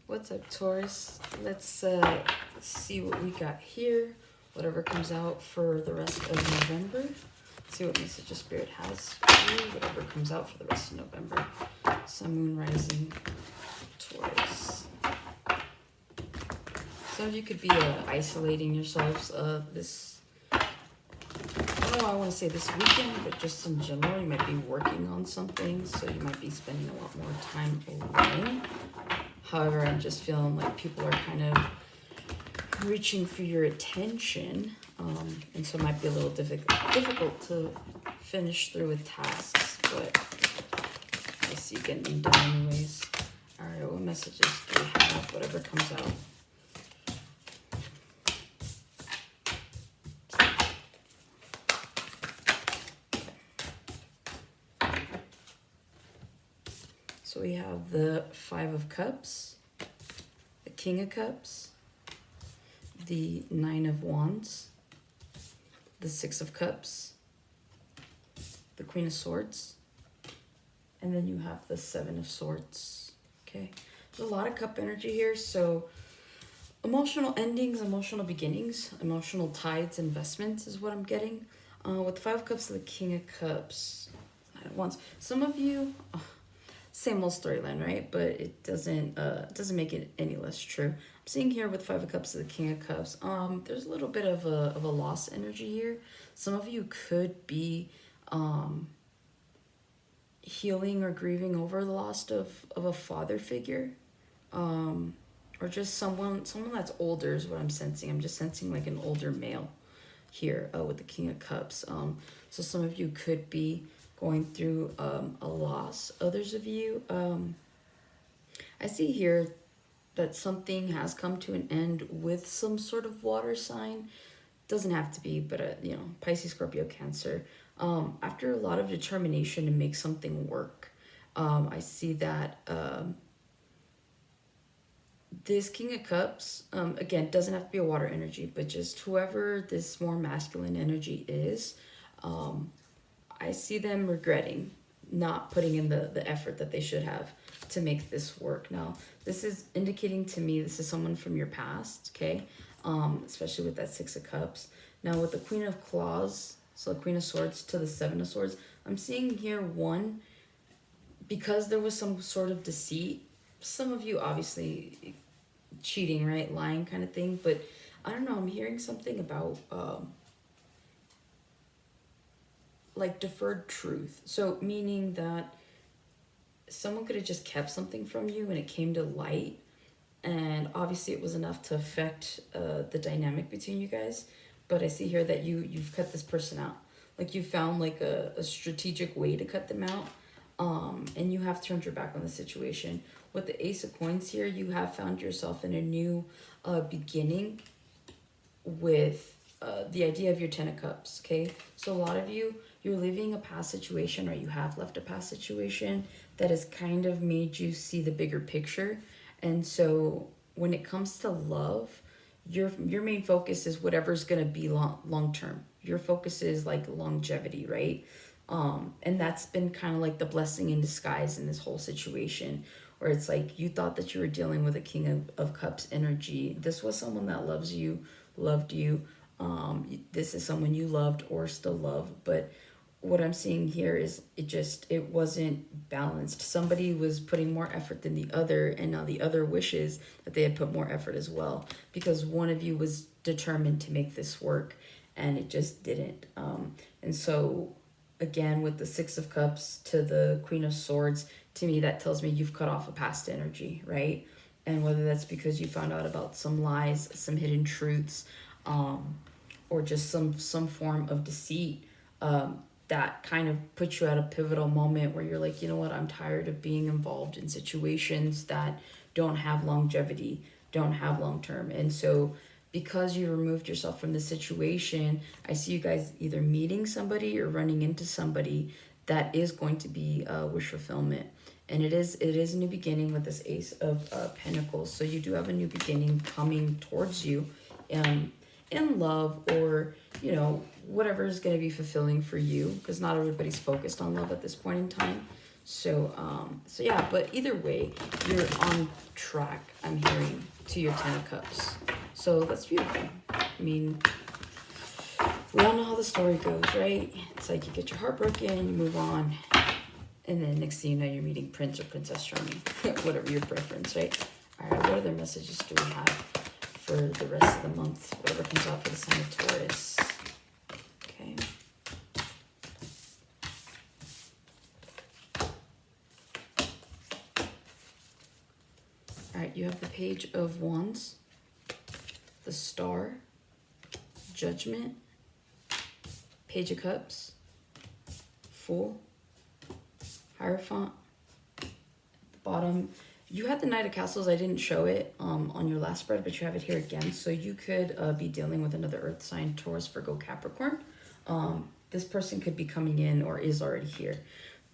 What's up, Taurus? Let's see what we got here. Whatever comes out for the rest of November. See what message of Spirit has for you. Whatever comes out for the rest of November. Sun, Moon, Rising, Taurus. Some of you could be isolating yourselves this, I don't know, I want to say this weekend, but just in general, you might be working on something, so you might be spending a lot more time alone. However, I'm just feeling like people are kind of reaching for your attention, and so it might be a little difficult to finish through with tasks, but I see you getting them done anyways. All right, what messages do we have? Whatever comes out. So we have the Five of Cups, the King of Cups, the Nine of Wands, the Six of Cups, the Queen of Swords, and then you have the Seven of Swords. Okay, there's a lot of cup energy here, so emotional endings, emotional beginnings, emotional tides, investments is what I'm getting. With the Five of Cups to the King of Cups at once. Some of you, same old storyline, right? But it doesn't make it any less true. I'm seeing here with Five of Cups to the King of Cups, there's a little bit of a loss energy here. Some of you could be healing or grieving over the loss of a father figure, or just someone that's older is what I'm sensing. I'm just sensing like an older male here with the King of Cups. So some of you could be going through a loss. Others of you, I see here that something has come to an end with some sort of water sign. Doesn't have to be, but you know, Pisces, Scorpio, Cancer. After a lot of determination to make something work, I see that this King of Cups, again, doesn't have to be a water energy, but just whoever this more masculine energy is, I see them regretting not putting in the effort that they should have to make this work. Now, this is indicating to me this is someone from your past, okay? Especially with that Six of Cups. Now, with the Queen of Claws, so the Queen of Swords to the Seven of Swords, I'm seeing here one, because there was some sort of deceit. Some of you obviously cheating, right? Lying kind of thing. But I don't know, I'm hearing something about like deferred truth. So meaning that someone could have just kept something from you and it came to light, and obviously it was enough to affect the dynamic between you guys. But I see here that you've cut this person out. Like you found like a strategic way to cut them out, and you have turned your back on the situation. With the Ace of Coins here, you have found yourself in a new beginning with the idea of your Ten of Cups, okay? So a lot of you, you're leaving a past situation, or you have left a past situation that has kind of made you see the bigger picture. And so when it comes to love, your main focus is whatever's going to be long term. Your focus is like longevity, right? And that's been kind of like the blessing in disguise in this whole situation, where it's like you thought that you were dealing with a King of Cups energy. This was someone that loves you, loved you. This is someone you loved or still love, but what I'm seeing here is it wasn't balanced. Somebody was putting more effort than the other, and now the other wishes that they had put more effort as well, because one of you was determined to make this work and it just didn't. And so again, with the Six of Cups to the Queen of Swords, to me that tells me you've cut off a past energy, right? And whether that's because you found out about some lies, some hidden truths, or just some form of deceit, that kind of puts you at a pivotal moment where you're like, you know what, I'm tired of being involved in situations that don't have longevity, don't have long term. And so because you removed yourself from the situation, I see you guys either meeting somebody or running into somebody that is going to be wish fulfillment. And it is a new beginning with this Ace of Pentacles. So you do have a new beginning coming towards you in love, or, you know, whatever is going to be fulfilling for you, because not everybody's focused on love at this point in time. So yeah, but either way, you're on track, I'm hearing, to your 10 of Cups. So that's beautiful. I mean, we all know how the story goes, right? It's like you get your heart broken, you move on, and then next thing you know, you're meeting Prince or Princess Charming, whatever your preference, right? All right, what other messages do we have for the rest of the month? Whatever comes out for the sign of Taurus. Okay. All right, you have the Page of Wands, the Star, Judgment, Page of Cups, Fool, Hierophant. At the bottom, you had the Knight of Castles. I didn't show it on your last spread, but you have it here again. So you could be dealing with another earth sign, Taurus, Virgo, Capricorn. This person could be coming in or is already here.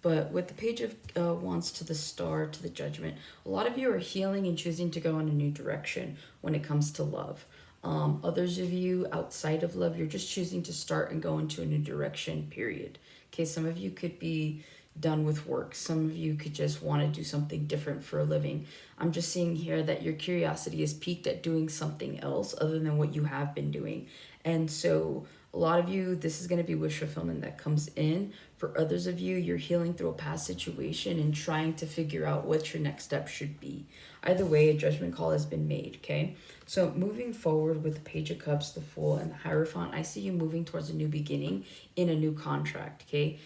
But with the Page of Wands to the Star, to the Judgment, a lot of you are healing and choosing to go in a new direction when it comes to love. Others of you outside of love, you're just choosing to start and go into a new direction, period. Okay, some of you could be done with work. Some of you could just want to do something different for a living. I'm just seeing here that your curiosity is piqued at doing something else other than what you have been doing. And so a lot of you, this is going to be wish fulfillment that comes in. For others of you, you're healing through a past situation and trying to figure out what your next step should be. Either way, a judgment call has been made, okay? So moving forward with the Page of Cups, the Fool, and the Hierophant, I see you moving towards a new beginning in a new contract, okay?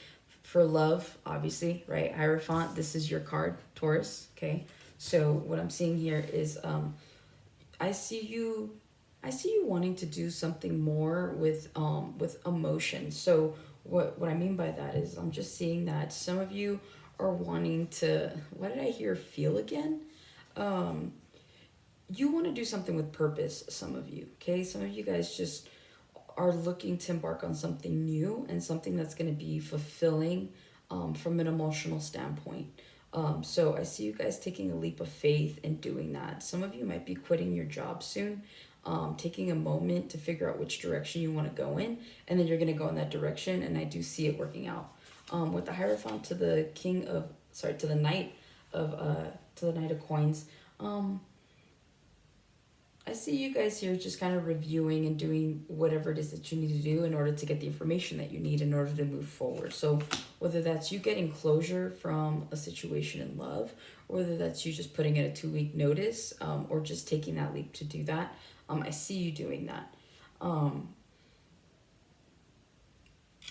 For love, obviously, right? Hierophant, this is your card, Taurus, okay? So what I'm seeing here is I see you wanting to do something more with emotion. So what I mean by that is I'm just seeing that some of you are wanting to, what did I hear, feel again? You want to do something with purpose, some of you, okay? Some of you guys just are looking to embark on something new and something that's going to be fulfilling from an emotional standpoint. So I see you guys taking a leap of faith and doing that. Some of you might be quitting your job soon, taking a moment to figure out which direction you want to go in, and then you're going to go in that direction, and I do see it working out. With the Hierophant to the to the Knight of Coins, I see you guys here just kind of reviewing and doing whatever it is that you need to do in order to get the information that you need in order to move forward. So whether that's you getting closure from a situation in love, or whether that's you just putting in a 2-week notice, or just taking that leap to do that, I see you doing that.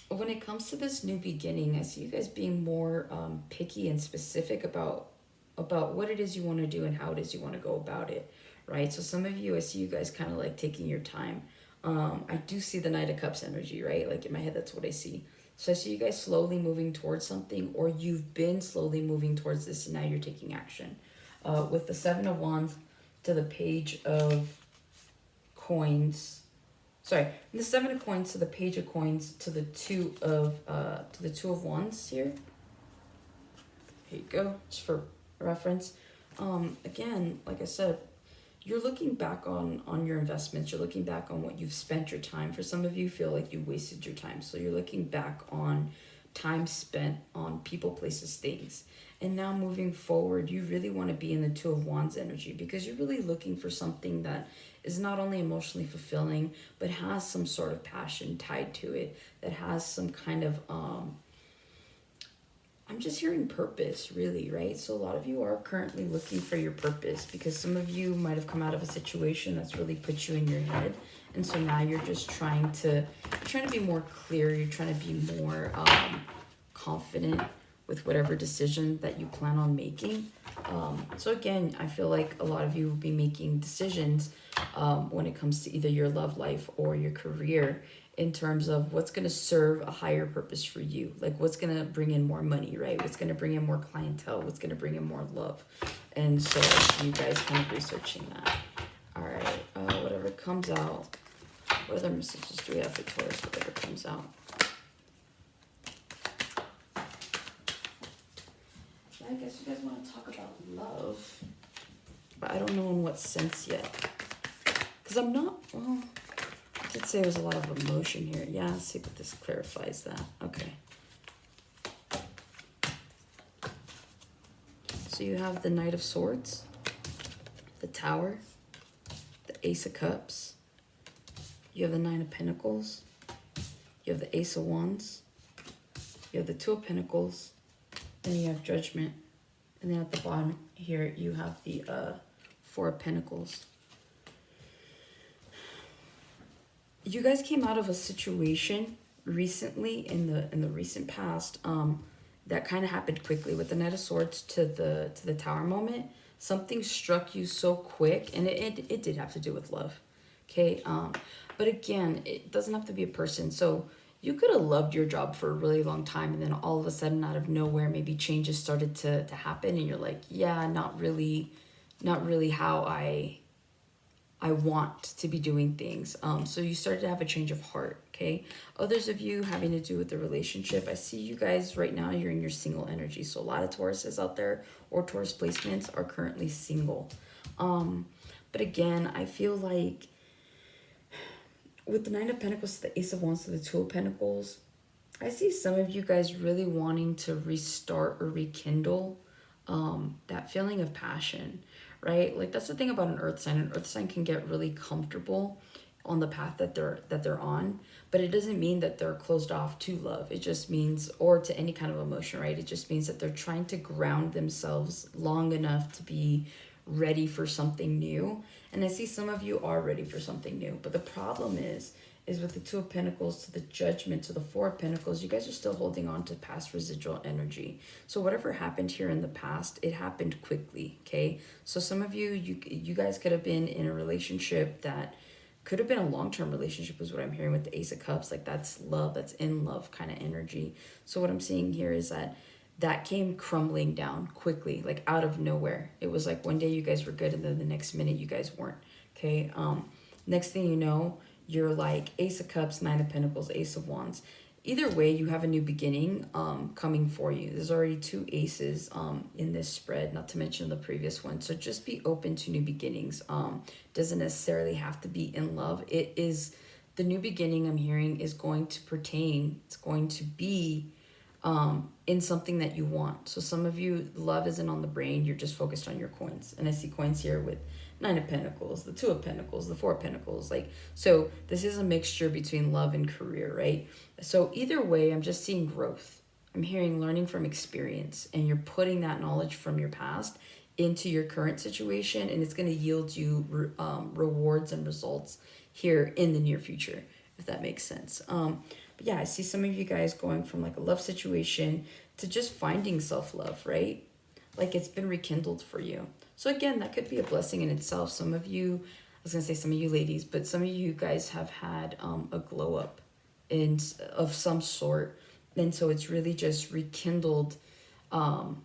When it comes to this new beginning, I see you guys being more picky and specific about what it is you want to do and how it is you want to go about it. Right, so some of you, I see you guys kind of like taking your time. I do see the Knight of Cups energy, right? Like in my head, that's what I see. So I see you guys slowly moving towards something, or you've been slowly moving towards this and now you're taking action. With the Seven of Wands to the Page of Coins, the Seven of Coins to the Page of Coins to the Two of Wands here. Here you go, just for reference. Again, like I said, you're looking back on your investments. You're looking back on what you've spent your time. For some of you, feel like you wasted your time. So you're looking back on time spent on people, places, things. And now moving forward, you really want to be in the Two of Wands energy, because you're really looking for something that is not only emotionally fulfilling, but has some sort of passion tied to it, that has some kind of I'm just hearing purpose, really, right? So a lot of you are currently looking for your purpose, because some of you might have come out of a situation that's really put you in your head. And so now you're just trying to be more clear. You're trying to be more confident with whatever decision that you plan on making. So again, I feel like a lot of you will be making decisions when it comes to either your love life or your career, in terms of what's going to serve a higher purpose for you. Like what's going to bring in more money, right? What's going to bring in more clientele? What's going to bring in more love? And so you guys kind of researching that. All right, whatever comes out. What other messages do we have for Taurus? Whatever comes out. I guess you guys want to talk about love, but I don't know in what sense yet. Because I'm not, well, I did say there's a lot of emotion here. Yeah, let's see if this clarifies that. Okay. So you have the Knight of Swords, the Tower, the Ace of Cups, you have the Nine of Pentacles, you have the Ace of Wands, you have the Two of Pentacles, then you have Judgment, and then at the bottom here you have the Four of Pentacles. You guys came out of a situation recently in the recent past that kind of happened quickly with the Knight of Swords to the Tower moment. Something struck you so quick, and it did have to do with love. Okay, but again, it doesn't have to be a person. So you could have loved your job for a really long time, and then all of a sudden, out of nowhere, maybe changes started to happen, and you're like, yeah, not really how I want to be doing things. So you started to have a change of heart. Okay, others of you having to do with the relationship. I see you guys right now, you're in your single energy. So a lot of Tauruses out there or Taurus placements are currently single. But again, I feel like with the Nine of Pentacles to the Ace of Wands to the Two of Pentacles, I see some of you guys really wanting to restart or rekindle that feeling of passion, right? Like that's the thing about an earth sign. An earth sign can get really comfortable on the path that they're on, but it doesn't mean that they're closed off to love. It just means, or to any kind of emotion, right? It just means that they're trying to ground themselves long enough to be ready for something new. And I see some of you are ready for something new, but the problem is with the Two of Pentacles to the Judgment to the Four of Pentacles, you guys are still holding on to past residual energy. So whatever happened here in the past, it happened quickly, okay? So some of you guys could have been in a relationship that could have been a long-term relationship is what I'm hearing with the Ace of Cups. Like that's love, that's in love kind of energy. So what I'm seeing here is that came crumbling down quickly, like out of nowhere. It was like one day you guys were good and then the next minute you guys weren't, okay? Next thing you know, you're like Ace of Cups, Nine of Pentacles, Ace of Wands. Either way, you have a new beginning coming for you. There's already two aces in this spread, not to mention the previous one. So just be open to new beginnings. Doesn't necessarily have to be in love. It is, the new beginning I'm hearing is going to pertain, it's going to be in something that you want. So some of you, love isn't on the brain, you're just focused on your coins. And I see coins here with Nine of Pentacles, the Two of Pentacles, the Four of Pentacles. Like, so this is a mixture between love and career, right? So either way, I'm just seeing growth. I'm hearing learning from experience, and you're putting that knowledge from your past into your current situation, and it's going to yield you rewards and results here in the near future, if that makes sense. But yeah, I see some of you guys going from like a love situation to just finding self-love, right? Like it's been rekindled for you. So again, that could be a blessing in itself. Some of you, I was going to say some of you ladies, but some of you guys have had a glow up of some sort. And so it's really just rekindled. I'm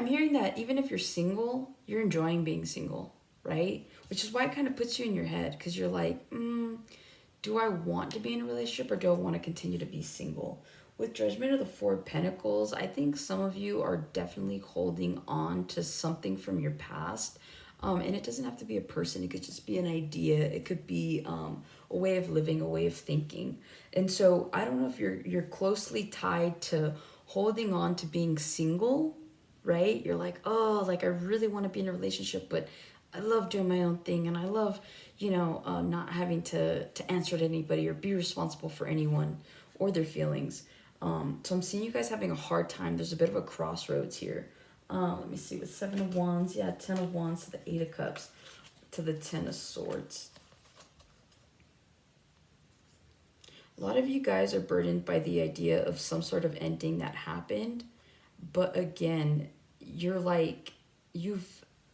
hearing that even if you're single, you're enjoying being single, right? Which is why it kind of puts you in your head, because you're like, do I want to be in a relationship or do I want to continue to be single? With Judgment of the Four of Pentacles, I think some of you are definitely holding on to something from your past. And it doesn't have to be a person. It could just be an idea. It could be a way of living, a way of thinking. And so I don't know if you're closely tied to holding on to being single, right? You're like, oh, like I really want to be in a relationship, but I love doing my own thing. And I love, not having to answer to anybody or be responsible for anyone or their feelings. So I'm seeing you guys having a hard time. There's a bit of a crossroads here. Let me see, with Seven of Wands, yeah, 10 of Wands to the Eight of Cups to the 10 of Swords. A lot of you guys are burdened by the idea of some sort of ending that happened. But again, you're like,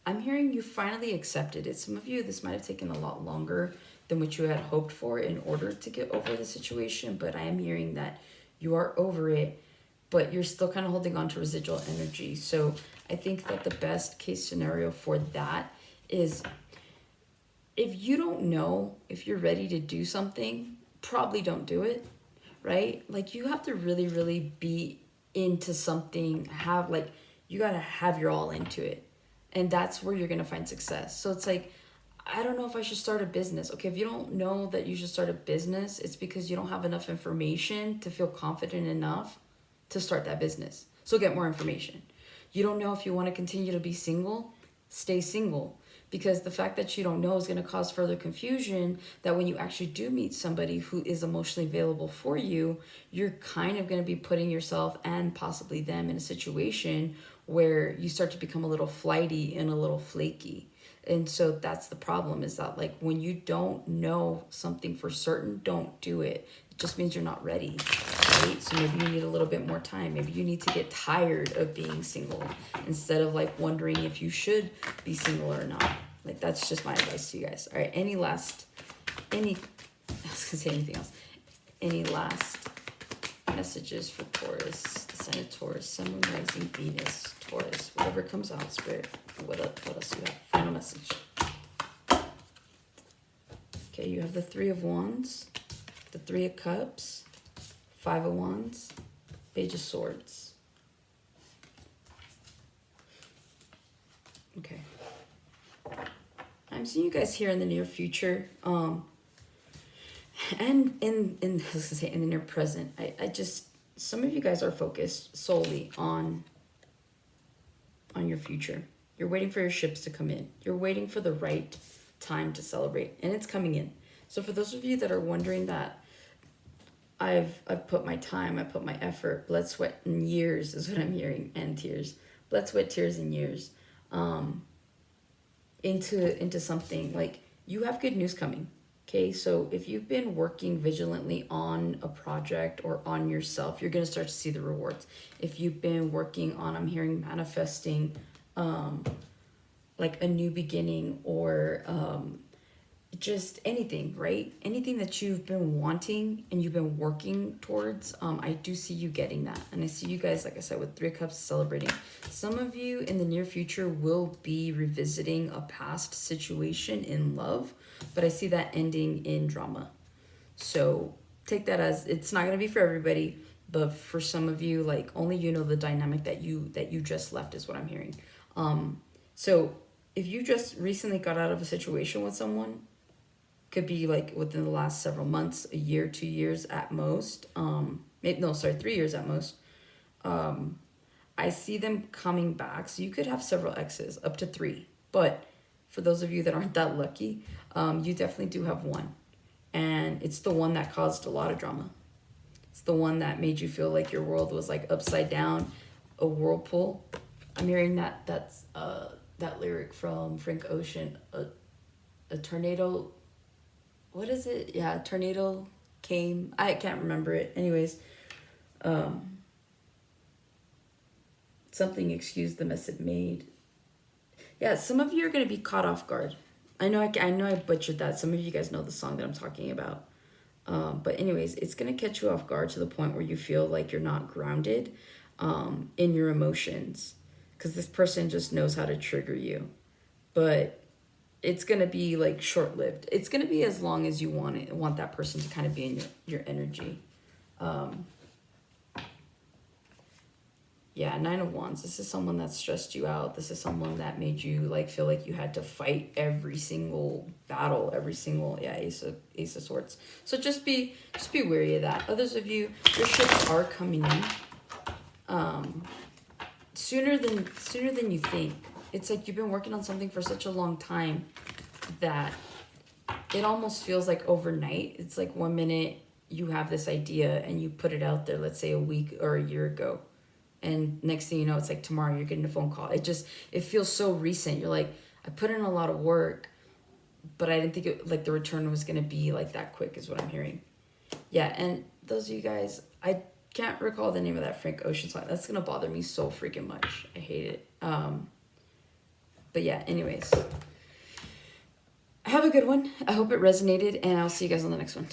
I'm hearing you finally accepted it. Some of you, this might have taken a lot longer than what you had hoped for in order to get over the situation. But I am hearing that you are over it, but you're still kind of holding on to residual energy. So I think that the best case scenario for that is, if you don't know if you're ready to do something, probably don't do it, right? Like you have to really, really be into something, you got to have your all into it. And that's where you're going to find success. So it's like, I don't know if I should start a business. Okay, if you don't know that you should start a business, it's because you don't have enough information to feel confident enough to start that business. So get more information. You don't know if you want to continue to be single, stay single. Because the fact that you don't know is going to cause further confusion, that when you actually do meet somebody who is emotionally available for you, you're kind of going to be putting yourself and possibly them in a situation where you start to become a little flighty and a little flaky. And so that's the problem, is that like when you don't know something for certain, don't do it. It just means you're not ready, right? So maybe you need a little bit more time. Maybe you need to get tired of being single instead of like wondering if you should be single or not. Like that's just my advice to you guys. All right, I was gonna say anything else. Any last messages for Taurus, the sign of Taurus, Sun, Moon, Rising, Venus, Taurus, whatever comes out, Spirit. What else do you have? Final message. Okay, you have the Three of Wands, the Three of Cups, Five of Wands, Page of Swords. Okay. I'm seeing you guys here in the near future. And in I was gonna say in the near present. I just, some of you guys are focused solely on your future. You're waiting for your ships to come in. You're waiting for the right time to celebrate, and it's coming in. So for those of you that are wondering that, I've put my time, I put my effort, blood, sweat, and years is what I'm hearing, and tears. Blood, sweat, tears, and years. Into something. Like, you have good news coming. Okay, so if you've been working vigilantly on a project or on yourself, you're going to start to see the rewards. If you've been working on, I'm hearing manifesting, like a new beginning, or just anything, right? Anything that you've been wanting and you've been working towards, I do see you getting that. And I see you guys, like I said, with Three of Cups celebrating. Some of you in the near future will be revisiting a past situation in love, but I see that ending in drama. So take that as, it's not going to be for everybody, but for some of you, like, only you know the dynamic that you just left is what I'm hearing. So if you just recently got out of a situation with someone, could be like within the last several months, a year, 2 years at most. 3 years at most. I see them coming back. So you could have several exes, up to 3. But for those of you that aren't that lucky, you definitely do have one. And it's the one that caused a lot of drama. It's the one that made you feel like your world was like upside down, a whirlpool. I'm hearing that's that lyric from Frank Ocean, a tornado. What is it? Yeah, tornado came. I can't remember it. Anyways, something, excuse the mess it made. Yeah, some of you are going to be caught off guard. I know I butchered that. Some of you guys know the song that I'm talking about. But anyways, it's going to catch you off guard to the point where you feel like you're not grounded in your emotions, because this person just knows how to trigger you. But it's going to be like short-lived. It's going to be as long as you want that person to kind of be in your energy. Yeah, Nine of Wands. This is someone that stressed you out. This is someone that made you like feel like you had to fight every single battle, Ace of Swords. So just be wary of that. Others of you, your ships are coming in sooner than you think. It's like you've been working on something for such a long time that it almost feels like overnight. It's like 1 minute you have this idea and you put it out there, let's say a week or a year ago. And next thing you know, it's like tomorrow you're getting a phone call. It feels so recent. You're like, I put in a lot of work, but I didn't think the return was going to be like that quick is what I'm hearing. Yeah, and those of you guys, I can't recall the name of that Frank Ocean song. That's going to bother me so freaking much. I hate it. But yeah, anyways, have a good one. I hope it resonated, and I'll see you guys on the next one.